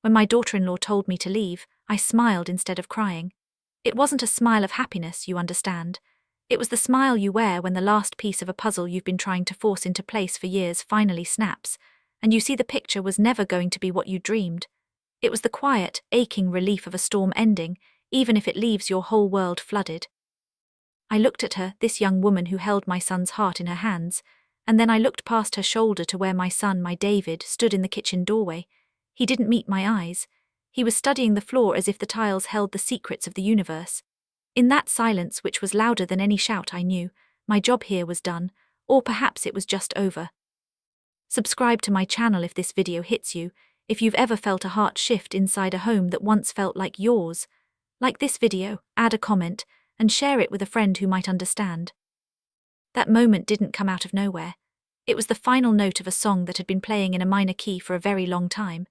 When my daughter-in-law told me to leave, I smiled instead of crying. It wasn't a smile of happiness, you understand. It was the smile you wear when the last piece of a puzzle you've been trying to force into place for years finally snaps, and you see the picture was never going to be what you dreamed. It was the quiet, aching relief of a storm ending, even if it leaves your whole world flooded. I looked at her, this young woman who held my son's heart in her hands, and then I looked past her shoulder to where my son, my David, stood in the kitchen doorway. He didn't meet my eyes. He was studying the floor as if the tiles held the secrets of the universe. In that silence, which was louder than any shout, I knew my job here was done, or perhaps it was just over. Subscribe to my channel if this video hits you, if you've ever felt a heart shift inside a home that once felt like yours. Like this video, add a comment, and share it with a friend who might understand. That moment didn't come out of nowhere. It was the final note of a song that had been playing in a minor key for a very long time.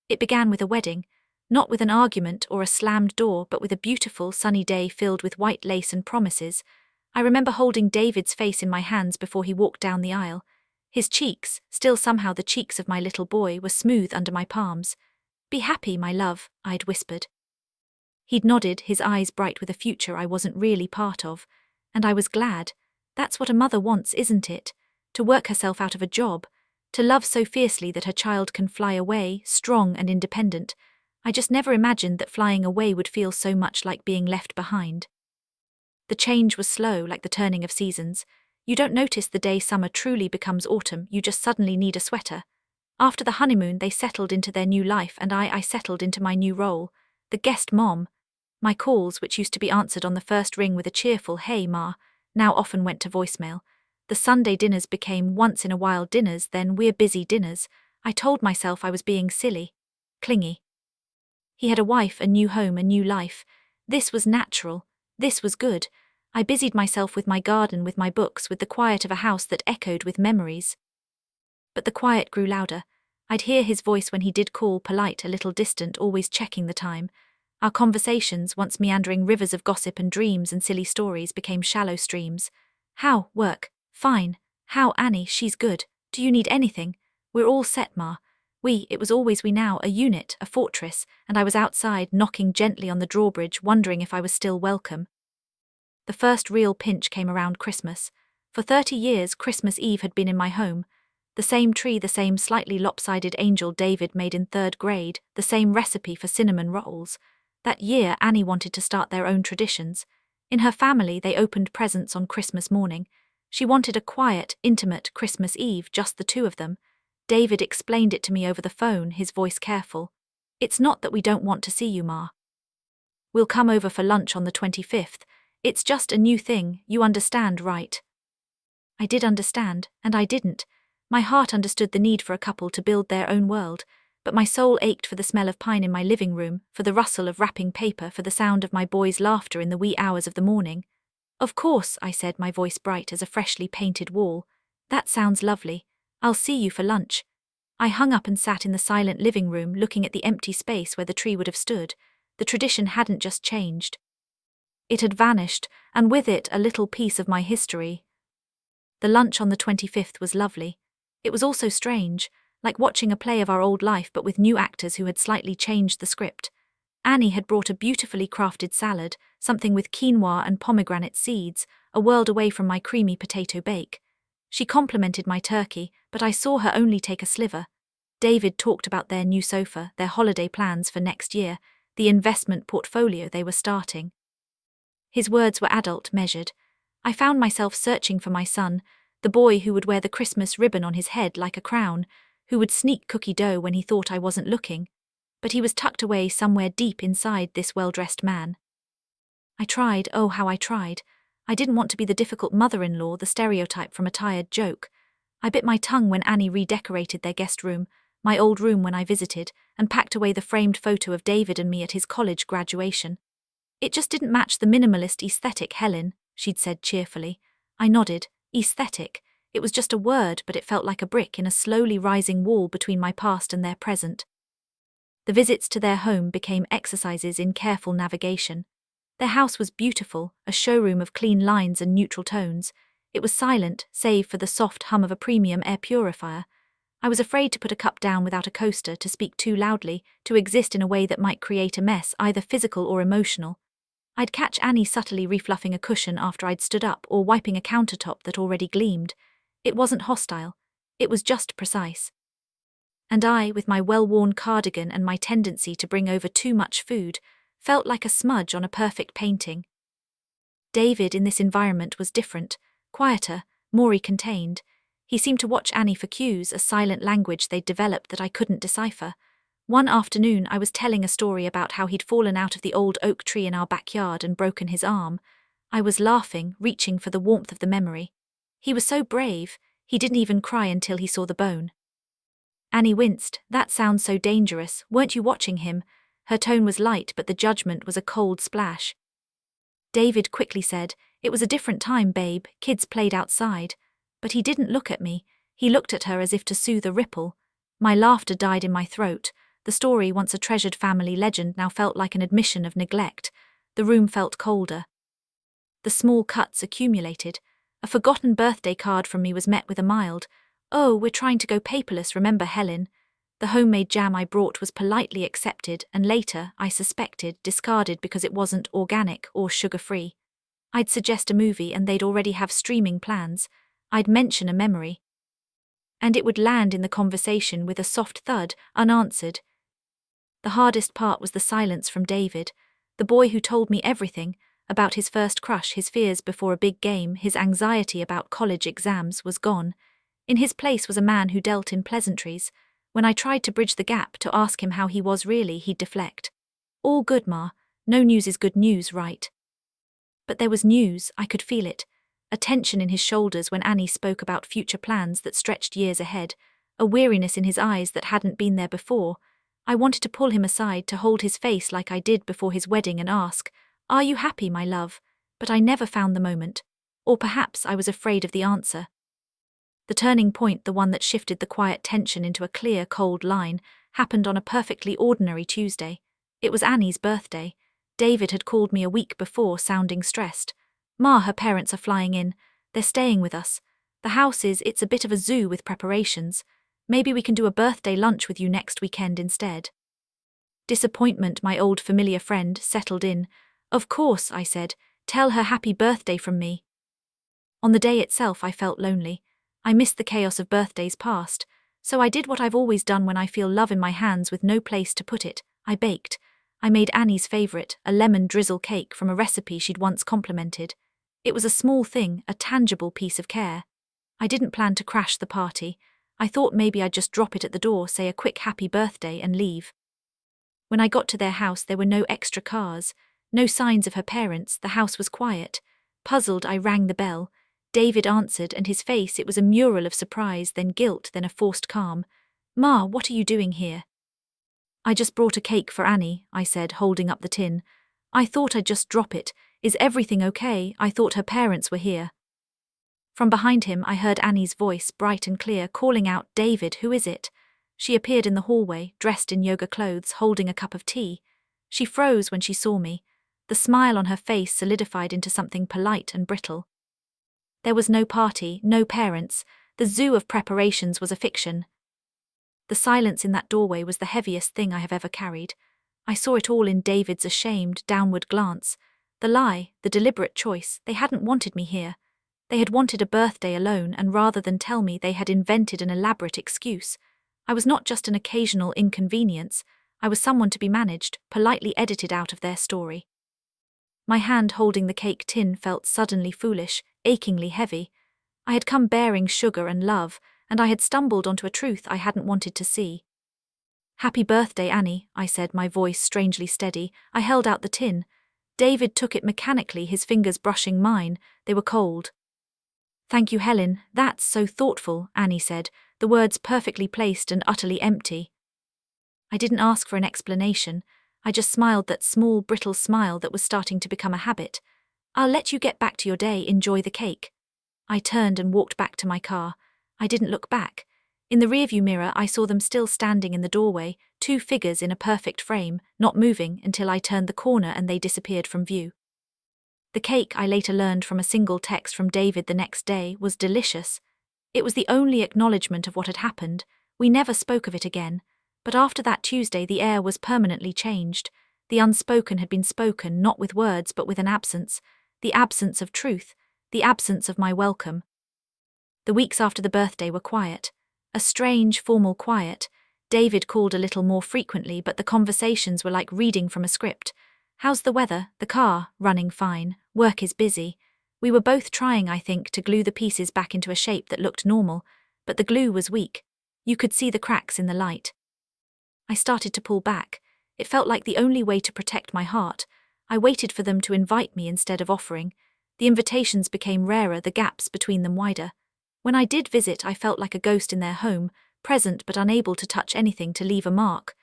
It began with a wedding, not with an argument or a slammed door, but with a beautiful, sunny day filled with white lace and promises. I remember holding David's face in my hands before he walked down the aisle. His cheeks, still somehow the cheeks of my little boy, were smooth under my palms. "Be happy, my love," I'd whispered. He'd nodded, his eyes bright with a future I wasn't really part of, and I was glad. That's what a mother wants, isn't it? To work herself out of a job, to love so fiercely that her child can fly away, strong and independent. I just never imagined that flying away would feel so much like being left behind. The change was slow, like the turning of seasons. You don't notice the day summer truly becomes autumn, you just suddenly need a sweater. After the honeymoon, they settled into their new life, and I settled into my new role, the guest mom. My calls, which used to be answered on the first ring with a cheerful "Hey, Ma," now often went to voicemail. The Sunday dinners became once-in-a-while dinners, then "we're busy" dinners. I told myself I was being silly, clingy. He had a wife, a new home, a new life. This was natural. This was good. I busied myself with my garden, with my books, with the quiet of a house that echoed with memories. But the quiet grew louder. I'd hear his voice when he did call, polite, a little distant, always checking the time. Our conversations, once meandering rivers of gossip and dreams and silly stories, became shallow streams. "How, work? Fine. How, Annie? She's good. Do you need anything? We're all set, Ma." It was always we now, a unit, a fortress, and I was outside, knocking gently on the drawbridge, wondering if I was still welcome. The first real pinch came around Christmas. For 30 years, Christmas Eve had been in my home. The same tree, the same slightly lopsided angel David made in 3rd grade, the same recipe for cinnamon rolls. That year, Annie wanted to start their own traditions. In her family, they opened presents on Christmas morning. She wanted a quiet, intimate Christmas Eve, just the two of them. David explained it to me over the phone, his voice careful. "It's not that we don't want to see you, Ma. We'll come over for lunch on the 25th. It's just a new thing, you understand, right?" I did understand, and I didn't. My heart understood the need for a couple to build their own world, but my soul ached for the smell of pine in my living room, for the rustle of wrapping paper, for the sound of my boy's laughter in the wee hours of the morning. "Of course," I said, my voice bright as a freshly painted wall. "That sounds lovely. I'll see you for lunch." I hung up and sat in the silent living room, looking at the empty space where the tree would have stood. The tradition hadn't just changed. It had vanished, and with it a little piece of my history. The lunch on the 25th was lovely. It was also strange, like watching a play of our old life but with new actors who had slightly changed the script. Annie had brought a beautifully crafted salad, something with quinoa and pomegranate seeds, a world away from my creamy potato bake. She complimented my turkey, but I saw her only take a sliver. David talked about their new sofa, their holiday plans for next year, the investment portfolio they were starting. His words were adult, measured. I found myself searching for my son, the boy who would wear the Christmas ribbon on his head like a crown, who would sneak cookie dough when he thought I wasn't looking. But he was tucked away somewhere deep inside this well-dressed man. I tried, oh how I tried. I didn't want to be the difficult mother-in-law, the stereotype from a tired joke. I bit my tongue when Annie redecorated their guest room, my old room when I visited, and packed away the framed photo of David and me at his college graduation. "It just didn't match the minimalist aesthetic, Helen," she'd said cheerfully. I nodded. Aesthetic. It was just a word, but it felt like a brick in a slowly rising wall between my past and their present. The visits to their home became exercises in careful navigation. Their house was beautiful, a showroom of clean lines and neutral tones. It was silent, save for the soft hum of a premium air purifier. I was afraid to put a cup down without a coaster, to speak too loudly, to exist in a way that might create a mess, either physical or emotional. I'd catch Annie subtly refluffing a cushion after I'd stood up or wiping a countertop that already gleamed. It wasn't hostile. It was just precise. And I, with my well-worn cardigan and my tendency to bring over too much food, felt like a smudge on a perfect painting. David in this environment was different, quieter, more contained. He seemed to watch Annie for cues, a silent language they'd developed that I couldn't decipher. One afternoon I was telling a story about how he'd fallen out of the old oak tree in our backyard and broken his arm. I was laughing, reaching for the warmth of the memory. He was so brave, he didn't even cry until he saw the bone. Annie winced. That sounds so dangerous. Weren't you watching him? Her tone was light, but the judgment was a cold splash. David quickly said, "It was a different time, babe. Kids played outside." But he didn't look at me. He looked at her as if to soothe a ripple. My laughter died in my throat. The story, once a treasured family legend, now felt like an admission of neglect. The room felt colder. The small cuts accumulated. A forgotten birthday card from me was met with a mild, "Oh, we're trying to go paperless, remember Helen?" The homemade jam I brought was politely accepted and later, I suspected, discarded because it wasn't organic or sugar-free. I'd suggest a movie and they'd already have streaming plans. I'd mention a memory. And it would land in the conversation with a soft thud, unanswered. The hardest part was the silence from David, the boy who told me everything, about his first crush, his fears before a big game, his anxiety about college exams, was gone. In his place was a man who dealt in pleasantries. When I tried to bridge the gap to ask him how he was really, he'd deflect. "All good, Ma. No news is good news, right?" But there was news, I could feel it. A tension in his shoulders when Annie spoke about future plans that stretched years ahead, a weariness in his eyes that hadn't been there before. I wanted to pull him aside, to hold his face like I did before his wedding and ask, "Are you happy, my love?" But I never found the moment. Or perhaps I was afraid of the answer. The turning point, the one that shifted the quiet tension into a clear, cold line, happened on a perfectly ordinary Tuesday. It was Annie's birthday. David had called me a week before, sounding stressed. "Ma, her parents are flying in. They're staying with us. The house it's a bit of a zoo with preparations. Maybe we can do a birthday lunch with you next weekend instead." Disappointment, my old familiar friend, settled in. "Of course," I said. "Tell her happy birthday from me." On the day itself I felt lonely. I missed the chaos of birthdays past, so I did what I've always done when I feel love in my hands with no place to put it. I baked. I made Annie's favorite, a lemon drizzle cake from a recipe she'd once complimented. It was a small thing, a tangible piece of care. I didn't plan to crash the party. I thought maybe I'd just drop it at the door, say a quick happy birthday and leave. When I got to their house, there were no extra cars, no signs of her parents. The house was quiet. Puzzled, I rang the bell. David answered, and his face, it was a mural of surprise, then guilt, then a forced calm. "Ma, what are you doing here?" "I just brought a cake for Annie," I said, holding up the tin. "I thought I'd just drop it. Is everything okay? I thought her parents were here." From behind him I heard Annie's voice, bright and clear, calling out, "David, who is it?" She appeared in the hallway, dressed in yoga clothes, holding a cup of tea. She froze when she saw me. The smile on her face solidified into something polite and brittle. There was no party, no parents. The zoo of preparations was a fiction. The silence in that doorway was the heaviest thing I have ever carried. I saw it all in David's ashamed, downward glance. The lie, the deliberate choice, they hadn't wanted me here. They had wanted a birthday alone, and rather than tell me, they had invented an elaborate excuse. I was not just an occasional inconvenience. I was someone to be managed, politely edited out of their story. My hand holding the cake tin felt suddenly foolish, achingly heavy. I had come bearing sugar and love, and I had stumbled onto a truth I hadn't wanted to see. "Happy birthday, Annie," I said, my voice strangely steady. I held out the tin. David took it mechanically, his fingers brushing mine. They were cold. "Thank you, Helen. That's so thoughtful," Annie said, the words perfectly placed and utterly empty. I didn't ask for an explanation. I just smiled, that small, brittle smile that was starting to become a habit. "I'll let you get back to your day, enjoy the cake." I turned and walked back to my car. I didn't look back. In the rearview mirror I saw them still standing in the doorway, two figures in a perfect frame, not moving until I turned the corner and they disappeared from view. The cake, I later learned from a single text from David the next day, was delicious. It was the only acknowledgement of what had happened. We never spoke of it again, but after that Tuesday the air was permanently changed. The unspoken had been spoken, not with words but with an absence, the absence of truth, the absence of my welcome. The weeks after the birthday were quiet. A strange, formal quiet. David called a little more frequently, but the conversations were like reading from a script. How's the weather? The car? Running fine. Work is busy. We were both trying, I think, to glue the pieces back into a shape that looked normal, but the glue was weak. You could see the cracks in the light. I started to pull back. It felt like the only way to protect my heart. I waited for them to invite me instead of offering. The invitations became rarer, the gaps between them wider. When I did visit, I felt like a ghost in their home, present but unable to touch anything to leave a mark.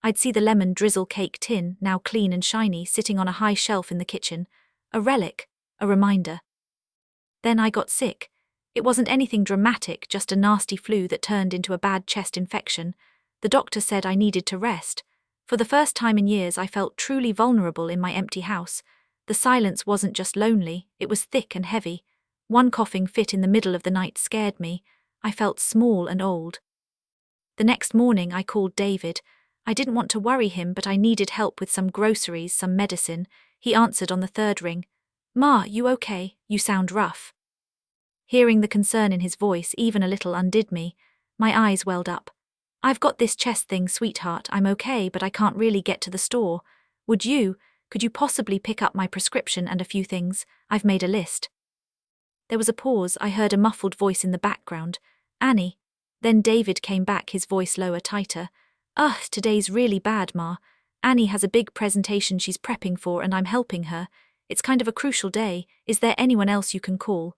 I'd see the lemon drizzle cake tin, now clean and shiny, sitting on a high shelf in the kitchen. A relic, a reminder. Then I got sick. It wasn't anything dramatic, just a nasty flu that turned into a bad chest infection. The doctor said I needed to rest. For the first time in years, I felt truly vulnerable in my empty house. The silence wasn't just lonely, it was thick and heavy. One coughing fit in the middle of the night scared me. I felt small and old. The next morning I called David. I didn't want to worry him, but I needed help with some groceries, some medicine. He answered on the third ring. "Ma, you okay? You sound rough." Hearing the concern in his voice even a little undid me. My eyes welled up. "I've got this chest thing, sweetheart. I'm okay, but I can't really get to the store. Could you possibly pick up my prescription and a few things? I've made a list." There was a pause. I heard a muffled voice in the background. "Annie." Then David came back, his voice lower, tighter. "Ugh, today's really bad, Ma. Annie has a big presentation she's prepping for and I'm helping her. It's kind of a crucial day. Is there anyone else you can call?"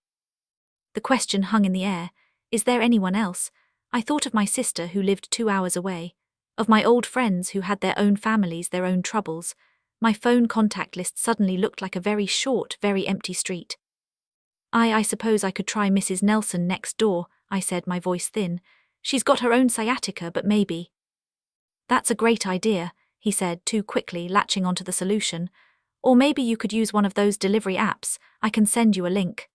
The question hung in the air. Is there anyone else? I thought of my sister who lived 2 hours away. Of my old friends who had their own families, their own troubles. My phone contact list suddenly looked like a very short, very empty street. I suppose I could try Mrs. Nelson next door," I said, my voice thin. "She's got her own sciatica, but maybe." "That's a great idea," he said, too quickly, latching onto the solution. "Or maybe you could use one of those delivery apps. I can send you a link."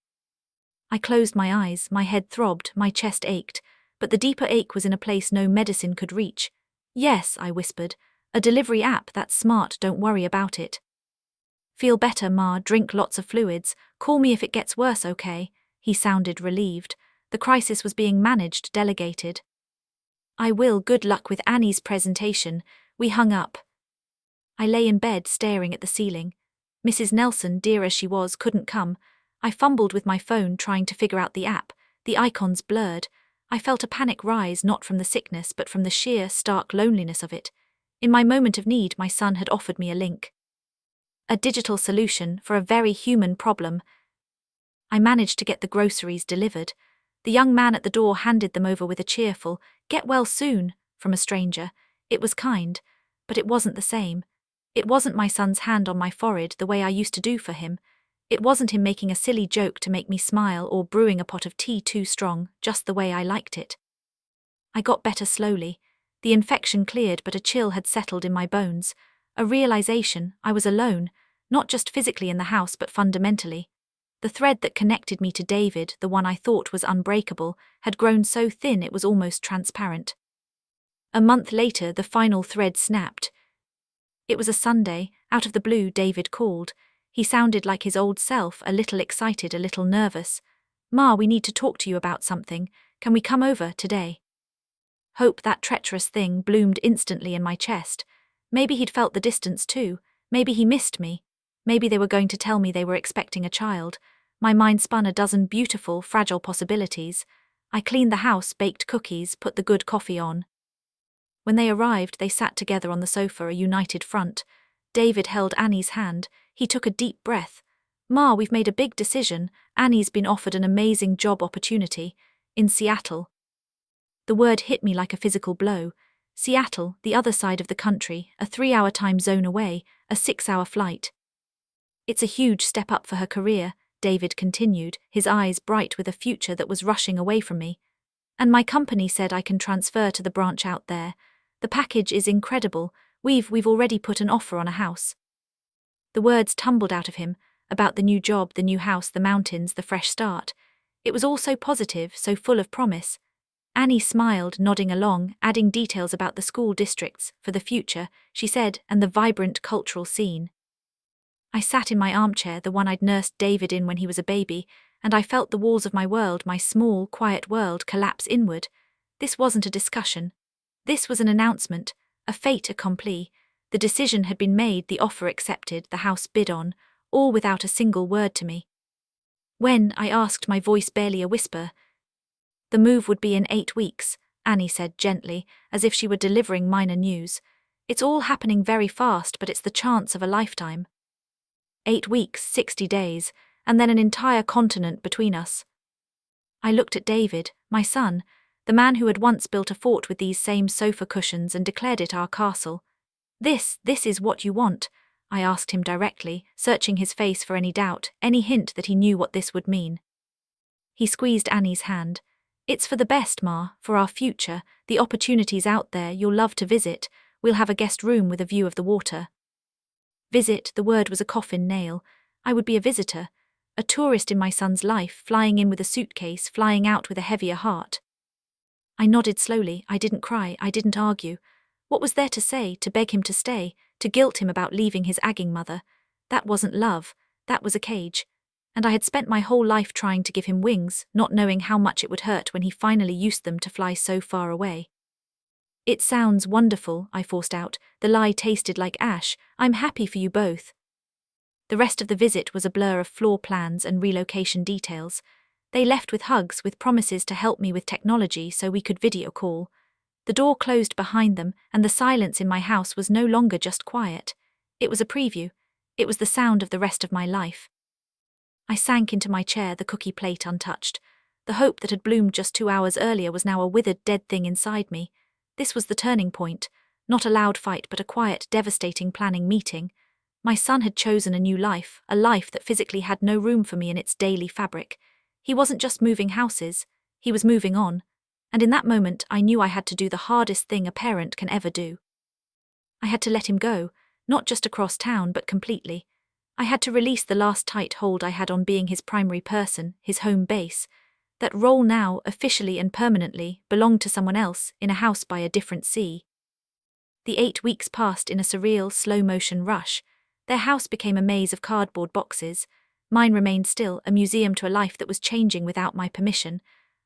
I closed my eyes, my head throbbed, my chest ached, but the deeper ache was in a place no medicine could reach. "Yes," I whispered, "a delivery app, that's smart, don't worry about it." "Feel better, Ma, drink lots of fluids, call me if it gets worse, okay?" He sounded relieved. The crisis was being managed, delegated. "I will, good luck with Annie's presentation." We hung up. I lay in bed, staring at the ceiling. Mrs. Nelson, dear as she was, couldn't come. I fumbled with my phone, trying to figure out the app, the icons blurred. I felt a panic rise, not from the sickness, but from the sheer, stark loneliness of it. In my moment of need, my son had offered me a link. A digital solution for a very human problem. I managed to get the groceries delivered. The young man at the door handed them over with a cheerful, "Get well soon," from a stranger. It was kind, but it wasn't the same. It wasn't my son's hand on my forehead the way I used to do for him. It wasn't him making a silly joke to make me smile or brewing a pot of tea too strong, just the way I liked it. I got better slowly. The infection cleared, but a chill had settled in my bones. A realization I was alone, not just physically in the house but fundamentally. The thread that connected me to David, the one I thought was unbreakable, had grown so thin it was almost transparent. A month later, the final thread snapped. It was a Sunday. Out of the blue, David called. He sounded like his old self, a little excited, a little nervous. "Ma, we need to talk to you about something. Can we come over today?" Hope, that treacherous thing, bloomed instantly in my chest. Maybe he'd felt the distance too. Maybe he missed me. Maybe they were going to tell me they were expecting a child. My mind spun a dozen beautiful, fragile possibilities. I cleaned the house, baked cookies, put the good coffee on. When they arrived, they sat together on the sofa, a united front. David held Annie's hand. He took a deep breath. "Ma, we've made a big decision. Annie's been offered an amazing job opportunity. In Seattle." The word hit me like a physical blow. Seattle, the other side of the country, a 3-hour time zone away, a 6-hour flight. "It's a huge step up for her career," David continued, his eyes bright with a future that was rushing away from me. "And my company said I can transfer to the branch out there. The package is incredible. We've already put an offer on a house." The words tumbled out of him, about the new job, the new house, the mountains, the fresh start. It was all so positive, so full of promise. Annie smiled, nodding along, adding details about the school districts for the future, she said, and the vibrant cultural scene. I sat in my armchair, the one I'd nursed David in when he was a baby, and I felt the walls of my world, my small, quiet world, collapse inward. This wasn't a discussion. This was an announcement, a fait accompli. The decision had been made, the offer accepted, the house bid on, all without a single word to me. When, I asked, my voice barely a whisper. The move would be in 8 weeks, Annie said gently, as if she were delivering minor news. It's all happening very fast, but it's the chance of a lifetime. 8 weeks, 60 days, and then an entire continent between us. I looked at David, my son, the man who had once built a fort with these same sofa cushions and declared it our castle. This is what you want? I asked him directly, searching his face for any doubt, any hint that he knew what this would mean. He squeezed Annie's hand. It's for the best, Ma, for our future, the opportunities out there, you'll love to visit. We'll have a guest room with a view of the water. Visit, the word was a coffin nail. I would be a visitor, a tourist in my son's life, flying in with a suitcase, flying out with a heavier heart. I nodded slowly. I didn't cry, I didn't argue. What was there to say, to beg him to stay, to guilt him about leaving his agging mother? That wasn't love, that was a cage. And I had spent my whole life trying to give him wings, not knowing how much it would hurt when he finally used them to fly so far away. It sounds wonderful, I forced out. The lie tasted like ash. I'm happy for you both. The rest of the visit was a blur of floor plans and relocation details. They left with hugs, with promises to help me with technology so we could video call. The door closed behind them, and the silence in my house was no longer just quiet. It was a preview. It was the sound of the rest of my life. I sank into my chair, the cookie plate untouched. The hope that had bloomed just 2 hours earlier was now a withered, dead thing inside me. This was the turning point. Not a loud fight, but a quiet, devastating planning meeting. My son had chosen a new life, a life that physically had no room for me in its daily fabric. He wasn't just moving houses, he was moving on. And in that moment, I knew I had to do the hardest thing a parent can ever do. I had to let him go, not just across town, but completely. I had to release the last tight hold I had on being his primary person, his home base. That role now, officially and permanently, belonged to someone else, in a house by a different sea. The 8 weeks passed in a surreal, slow-motion rush. Their house became a maze of cardboard boxes. Mine remained still, a museum to a life that was changing without my permission.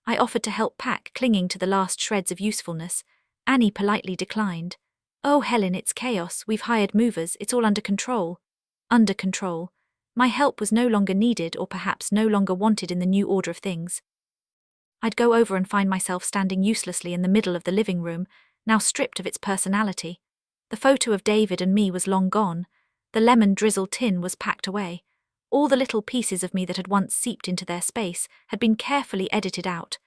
I offered to help pack, clinging to the last shreds of usefulness. Annie politely declined. Oh, Helen, it's chaos. We've hired movers. It's all under control. Under control. My help was no longer needed, or perhaps no longer wanted in the new order of things. I'd go over and find myself standing uselessly in the middle of the living room, now stripped of its personality. The photo of David and me was long gone. The lemon drizzle tin was packed away. All the little pieces of me that had once seeped into their space had been carefully edited out.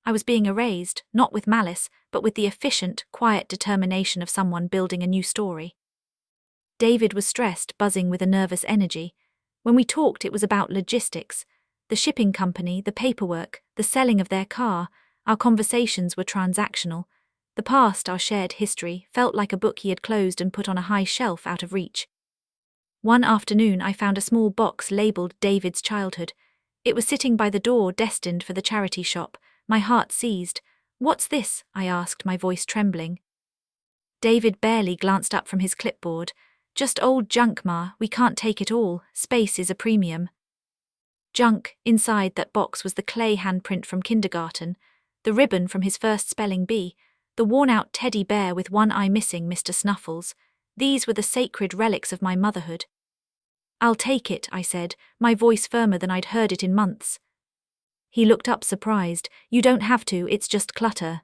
I was being erased, not with malice, but with the efficient, quiet determination of someone building a new story. David was stressed, buzzing with a nervous energy. When we talked, it was about logistics. The shipping company, the paperwork, the selling of their car. Our conversations were transactional. The past, our shared history, felt like a book he had closed and put on a high shelf out of reach. One afternoon I found a small box labelled David's Childhood. It was sitting by the door, destined for the charity shop. My heart seized. What's this? I asked, my voice trembling. David barely glanced up from his clipboard. Just old junk, Ma, we can't take it all. Space is a premium. Junk. Inside that box was the clay handprint from kindergarten, the ribbon from his first spelling bee, the worn-out teddy bear with one eye missing, Mr. Snuffles. These were the sacred relics of my motherhood. I'll take it, I said, my voice firmer than I'd heard it in months. He looked up surprised. You don't have to, it's just clutter.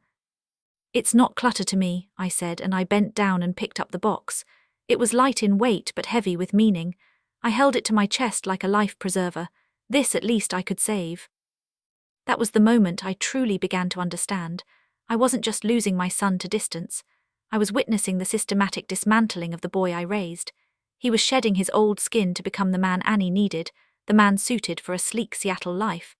It's not clutter to me, I said, and I bent down and picked up the box. It was light in weight but heavy with meaning. I held it to my chest like a life preserver. This at least I could save. That was the moment I truly began to understand. I wasn't just losing my son to distance. I was witnessing the systematic dismantling of the boy I raised. He was shedding his old skin to become the man Annie needed, the man suited for a sleek Seattle life.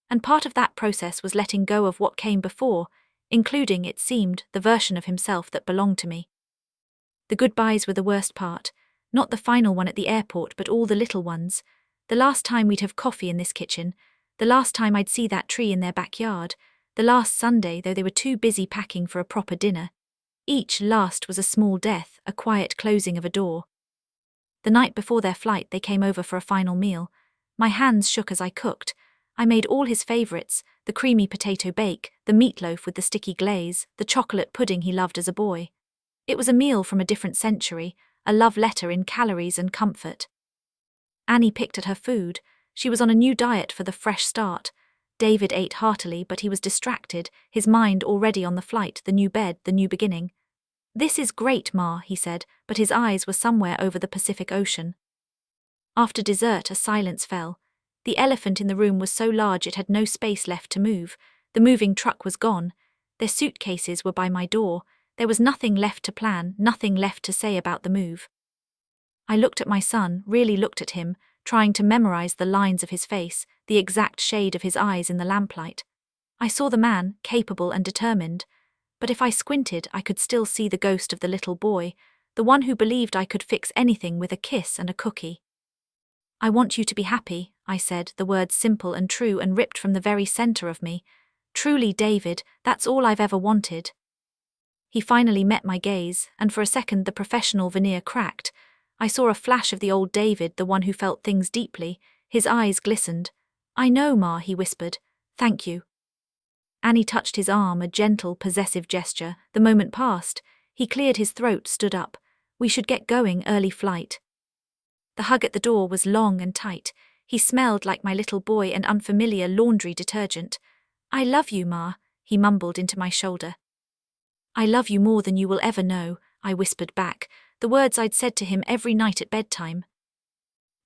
And part of that process was letting go of what came before, including, it seemed, the version of himself that belonged to me. The goodbyes were the worst part, not the final one at the airport, but all the little ones. The last time we'd have coffee in this kitchen, the last time I'd see that tree in their backyard, The last Sunday, though they were too busy packing for a proper dinner. Each last was a small death, a quiet closing of a door. The night before their flight, they came over for a final meal. My hands shook as I cooked. I made all his favorites, the creamy potato bake, the meatloaf with the sticky glaze, the chocolate pudding he loved as a boy. It was a meal from a different century, a love letter in calories and comfort. Annie picked at her food. She was on a new diet for the fresh start. David ate heartily, but he was distracted, his mind already on the flight, the new bed, the new beginning. "This is great, Ma," he said, but his eyes were somewhere over the Pacific Ocean. After dessert, a silence fell. The elephant in the room was so large it had no space left to move. The moving truck was gone. Their suitcases were by my door. There was nothing left to plan, nothing left to say about the move. I looked at my son, really looked at him, trying to memorize the lines of his face, the exact shade of his eyes in the lamplight. I saw the man, capable and determined, but if I squinted, I could still see the ghost of the little boy, the one who believed I could fix anything with a kiss and a cookie. "I want you to be happy," I said, the words simple and true and ripped from the very center of me. "Truly, David, that's all I've ever wanted." He finally met my gaze, and for a second the professional veneer cracked. I saw a flash of the old David, the one who felt things deeply. His eyes glistened. "I know, Ma," he whispered. "Thank you." Annie touched his arm, a gentle, possessive gesture. The moment passed. He cleared his throat, stood up. "We should get going, early flight." The hug at the door was long and tight. He smelled like my little boy and unfamiliar laundry detergent. "I love you, Ma," he mumbled into my shoulder. "I love you more than you will ever know," I whispered back, the words I'd said to him every night at bedtime.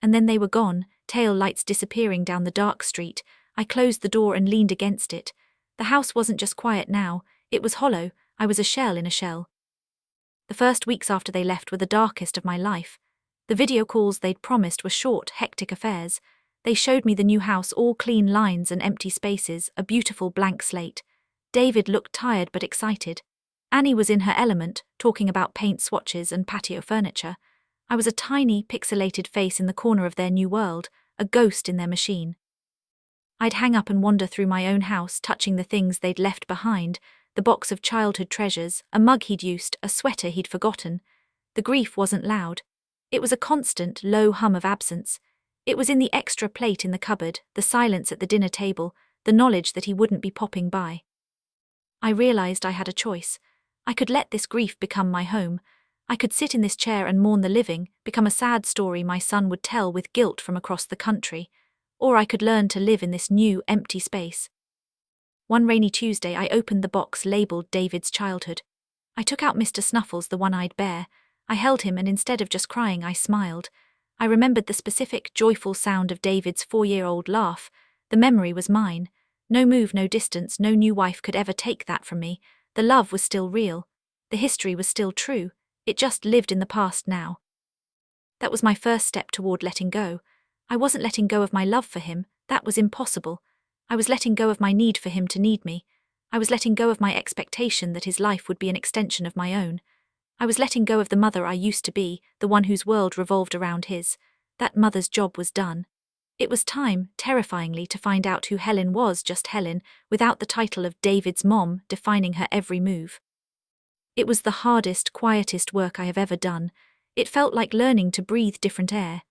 And then they were gone, tail lights disappearing down the dark street. I closed the door and leaned against it. The house wasn't just quiet now, it was hollow. I was a shell in a shell. The first weeks after they left were the darkest of my life. The video calls they'd promised were short, hectic affairs. They showed me the new house, all clean lines and empty spaces, a beautiful blank slate. David looked tired but excited. Annie was in her element, talking about paint swatches and patio furniture. I was a tiny, pixelated face in the corner of their new world, a ghost in their machine. I'd hang up and wander through my own house, touching the things they'd left behind, the box of childhood treasures, a mug he'd used, a sweater he'd forgotten. The grief wasn't loud. It was a constant, low hum of absence. It was in the extra plate in the cupboard, the silence at the dinner table, the knowledge that he wouldn't be popping by. I realized I had a choice. I could let this grief become my home. I could sit in this chair and mourn the living, become a sad story my son would tell with guilt from across the country. Or I could learn to live in this new, empty space. One rainy Tuesday, I opened the box labeled David's childhood. I took out Mr. Snuffles, the one-eyed bear. I held him, and instead of just crying, I smiled. I remembered the specific, joyful sound of David's 4-year-old laugh. The memory was mine. No move, no distance, no new wife could ever take that from me. The love was still real. The history was still true. It just lived in the past now. That was my first step toward letting go. I wasn't letting go of my love for him. That was impossible. I was letting go of my need for him to need me. I was letting go of my expectation that his life would be an extension of my own. I was letting go of the mother I used to be, the one whose world revolved around his. That mother's job was done. It was time, terrifyingly, to find out who Helen was, just Helen, without the title of David's mom defining her every move. It was the hardest, quietest work I have ever done. It felt like learning to breathe different air.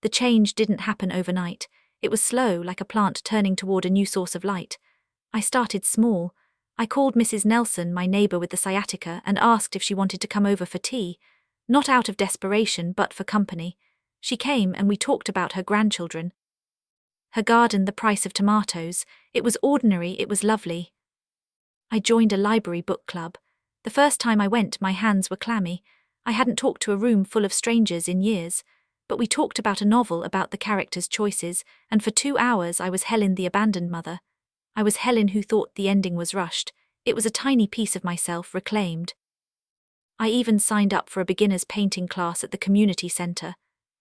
The change didn't happen overnight. It was slow, like a plant turning toward a new source of light. I started small. I called Mrs. Nelson, my neighbor with the sciatica, and asked if she wanted to come over for tea. Not out of desperation, but for company. She came, and we talked about her grandchildren. Her garden, the price of tomatoes. It was ordinary, it was lovely. I joined a library book club. The first time I went, my hands were clammy. I hadn't talked to a room full of strangers in years. But we talked about a novel, about the characters' choices, and for 2 hours I was Helen, the abandoned mother. I was Helen who thought the ending was rushed. It was a tiny piece of myself reclaimed. I even signed up for a beginner's painting class at the community center.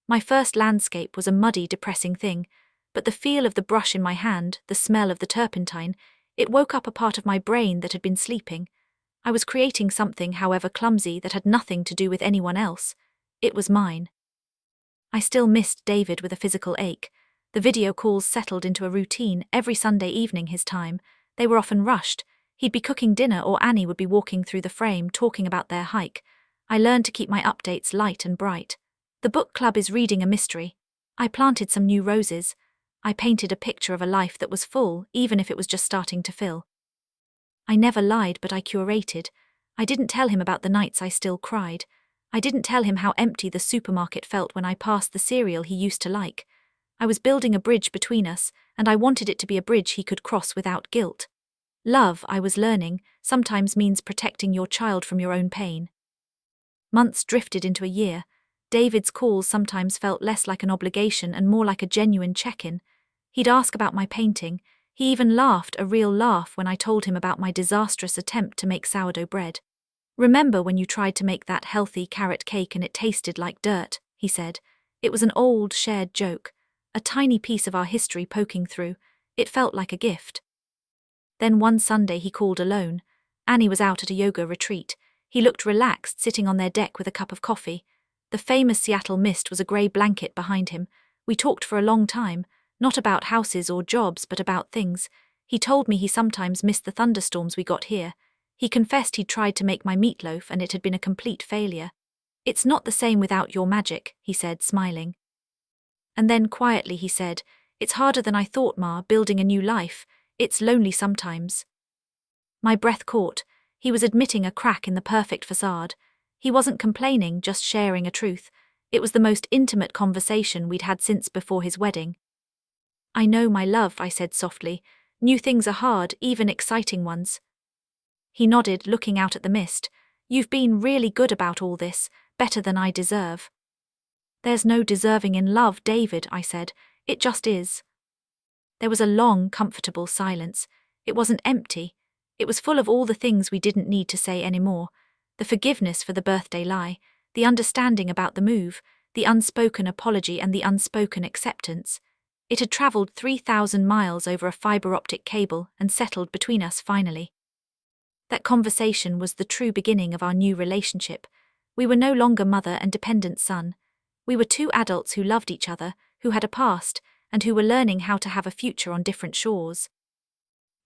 My first landscape was a muddy, depressing thing, but the feel of the brush in my hand, the smell of the turpentine, it woke up a part of my brain that had been sleeping. I was creating something, however clumsy, that had nothing to do with anyone else. It was mine. I still missed David with a physical ache. The video calls settled into a routine, every Sunday evening his time. They were often rushed. He'd be cooking dinner or Annie would be walking through the frame talking about their hike. I learned to keep my updates light and bright. The book club is reading a mystery. I planted some new roses. I painted a picture of a life that was full, even if it was just starting to fill. I never lied, but I curated. I didn't tell him about the nights I still cried. I didn't tell him how empty the supermarket felt when I passed the cereal he used to like. I was building a bridge between us, and I wanted it to be a bridge he could cross without guilt. Love, I was learning, sometimes means protecting your child from your own pain. Months drifted into a year. David's calls sometimes felt less like an obligation and more like a genuine check-in. He'd ask about my painting. He even laughed, a real laugh, when I told him about my disastrous attempt to make sourdough bread. "Remember when you tried to make that healthy carrot cake and it tasted like dirt?" he said. It was an old, shared joke, a tiny piece of our history poking through. It felt like a gift. Then one Sunday he called alone. Annie was out at a yoga retreat. He looked relaxed, sitting on their deck with a cup of coffee. The famous Seattle mist was a grey blanket behind him. We talked for a long time, not about houses or jobs, but about things. He told me he sometimes missed the thunderstorms we got here. He confessed he'd tried to make my meatloaf and it had been a complete failure. "It's not the same without your magic," he said, smiling. And then quietly he said, "It's harder than I thought, Ma, building a new life. It's lonely sometimes." My breath caught. He was admitting a crack in the perfect facade. He wasn't complaining, just sharing a truth. It was the most intimate conversation we'd had since before his wedding. "I know, my love," I said softly. "New things are hard, even exciting ones." He nodded, looking out at the mist. "You've been really good about all this, better than I deserve." "There's no deserving in love, David," I said. "It just is." There was a long, comfortable silence. It wasn't empty. It was full of all the things we didn't need to say anymore. The forgiveness for the birthday lie, the understanding about the move, the unspoken apology and the unspoken acceptance. It had travelled 3,000 miles over a fibre optic cable and settled between us finally. That conversation was the true beginning of our new relationship. We were no longer mother and dependent son. We were two adults who loved each other, who had a past, and who were learning how to have a future on different shores.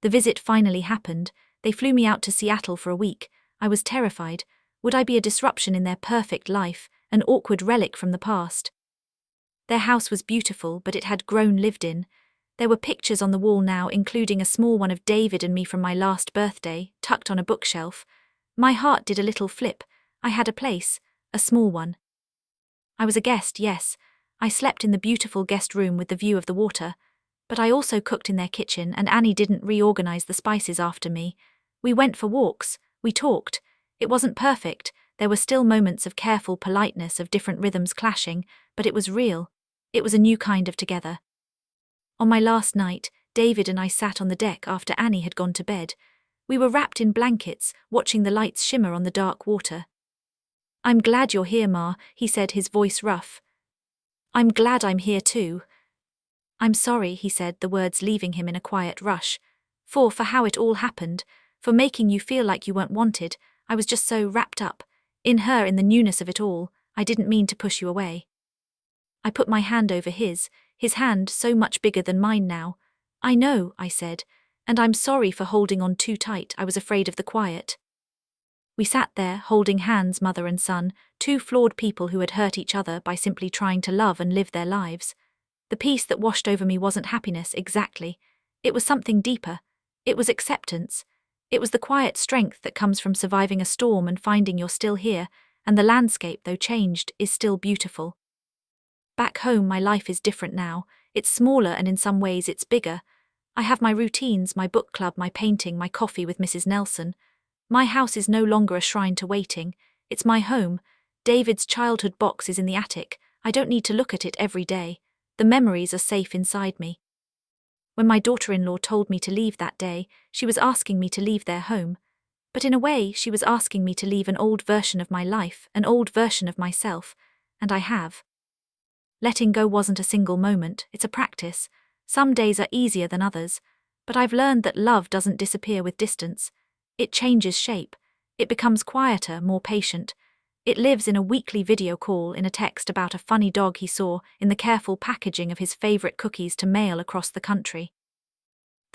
The visit finally happened. They flew me out to Seattle for a week. I was terrified. Would I be a disruption in their perfect life, an awkward relic from the past? Their house was beautiful, but it had grown lived in. There were pictures on the wall now, including a small one of David and me from my last birthday, tucked on a bookshelf. My heart did a little flip. I had a place, a small one. I was a guest, yes. I slept in the beautiful guest room with the view of the water. But I also cooked in their kitchen, and Annie didn't reorganize the spices after me. We went for walks. We talked. It wasn't perfect. There were still moments of careful politeness, of different rhythms clashing, but it was real. It was a new kind of together. On my last night, David and I sat on the deck after Annie had gone to bed. We were wrapped in blankets, watching the lights shimmer on the dark water. "I'm glad you're here, Ma," he said, his voice rough. "I'm glad I'm here too." "I'm sorry," he said, the words leaving him in a quiet rush. For how it all happened, for making you feel like you weren't wanted. I was just so wrapped up in her, in the newness of it all. I didn't mean to push you away." I put my hand over his hand so much bigger than mine now. "I know," I said, "and I'm sorry for holding on too tight. I was afraid of the quiet." We sat there, holding hands, mother and son, two flawed people who had hurt each other by simply trying to love and live their lives. The peace that washed over me wasn't happiness, exactly. It was something deeper. It was acceptance. It was the quiet strength that comes from surviving a storm and finding you're still here, and the landscape, though changed, is still beautiful. Back home, my life is different now. It's smaller and in some ways it's bigger. I have my routines, my book club, my painting, my coffee with Mrs. Nelson. My house is no longer a shrine to waiting. It's my home. David's childhood box is in the attic. I don't need to look at it every day. The memories are safe inside me. When my daughter-in-law told me to leave that day, she was asking me to leave their home. But in a way, she was asking me to leave an old version of my life, an old version of myself. And I have. Letting go wasn't a single moment, it's a practice. Some days are easier than others. But I've learned that love doesn't disappear with distance. It changes shape. It becomes quieter, more patient. It lives in a weekly video call, in a text about a funny dog he saw, in the careful packaging of his favorite cookies to mail across the country.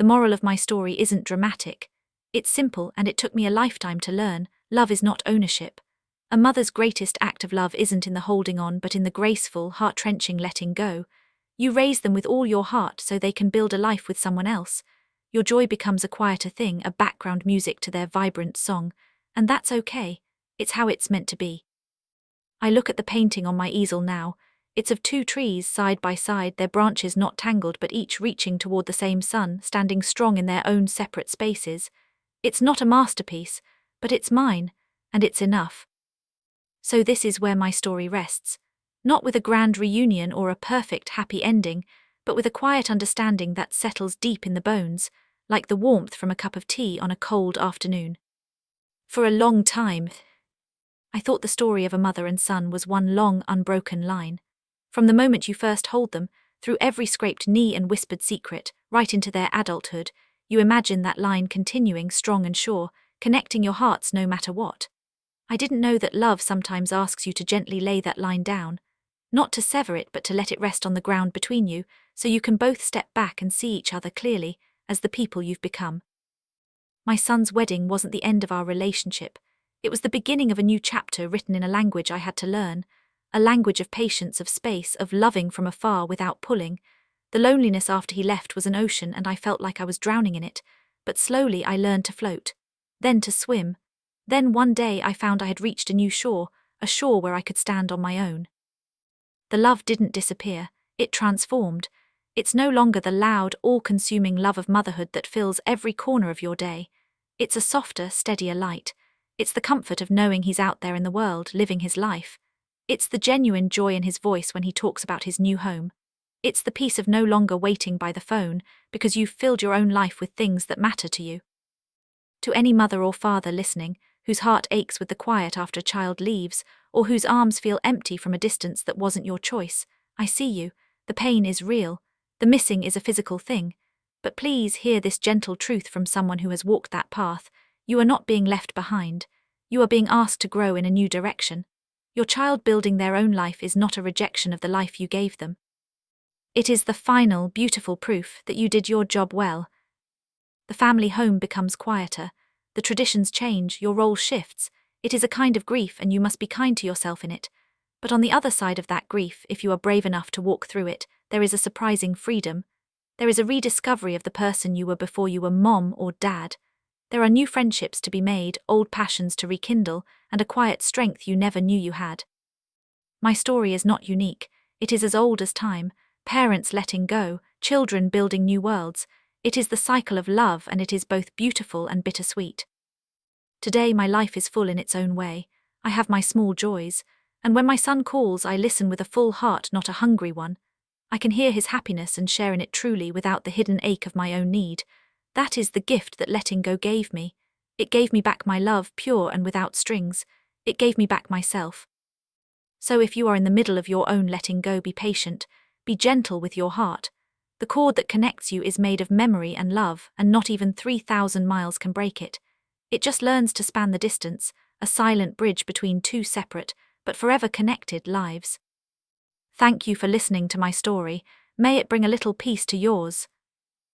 The moral of my story isn't dramatic. It's simple, and it took me a lifetime to learn. Love is not ownership. A mother's greatest act of love isn't in the holding on but in the graceful, heart-wrenching letting go. You raise them with all your heart so they can build a life with someone else. Your joy becomes a quieter thing, a background music to their vibrant song, and that's okay. It's how it's meant to be. I look at the painting on my easel now. It's of two trees side by side, their branches not tangled but each reaching toward the same sun, standing strong in their own separate spaces. It's not a masterpiece, but it's mine, and it's enough. So this is where my story rests. Not with a grand reunion or a perfect happy ending, but with a quiet understanding that settles deep in the bones, like the warmth from a cup of tea on a cold afternoon. For a long time, I thought the story of a mother and son was one long, unbroken line. From the moment you first hold them, through every scraped knee and whispered secret, right into their adulthood, you imagine that line continuing strong and sure, connecting your hearts no matter what. I didn't know that love sometimes asks you to gently lay that line down, not to sever it but to let it rest on the ground between you, so you can both step back and see each other clearly, as the people you've become. My son's wedding wasn't the end of our relationship. It was the beginning of a new chapter written in a language I had to learn, a language of patience, of space, of loving from afar without pulling. The loneliness after he left was an ocean and I felt like I was drowning in it, but slowly I learned to float, then to swim. Then one day I found I had reached a new shore, a shore where I could stand on my own. The love didn't disappear, it transformed. It's no longer the loud, all-consuming love of motherhood that fills every corner of your day. It's a softer, steadier light. It's the comfort of knowing he's out there in the world, living his life. It's the genuine joy in his voice when he talks about his new home. It's the peace of no longer waiting by the phone, because you've filled your own life with things that matter to you. To any mother or father listening, whose heart aches with the quiet after a child leaves, or whose arms feel empty from a distance that wasn't your choice, I see you. The pain is real. The missing is a physical thing. But please hear this gentle truth from someone who has walked that path. You are not being left behind. You are being asked to grow in a new direction. Your child building their own life is not a rejection of the life you gave them. It is the final, beautiful proof that you did your job well. The family home becomes quieter. The traditions change, your role shifts. It is a kind of grief and you must be kind to yourself in it. But on the other side of that grief, if you are brave enough to walk through it, there is a surprising freedom. There is a rediscovery of the person you were before you were mom or dad. There are new friendships to be made, old passions to rekindle, and a quiet strength you never knew you had. My story is not unique. It is as old as time. Parents letting go, children building new worlds. It is the cycle of love, and it is both beautiful and bittersweet. Today my life is full in its own way. I have my small joys, and when my son calls I listen with a full heart, not a hungry one. I can hear his happiness and share in it truly without the hidden ache of my own need. That is the gift that letting go gave me. It gave me back my love, pure and without strings. It gave me back myself. So if you are in the middle of your own letting go, be patient, be gentle with your heart. The cord that connects you is made of memory and love, and not even 3,000 miles can break it. It just learns to span the distance, a silent bridge between two separate, but forever connected lives. Thank you for listening to my story. May it bring a little peace to yours.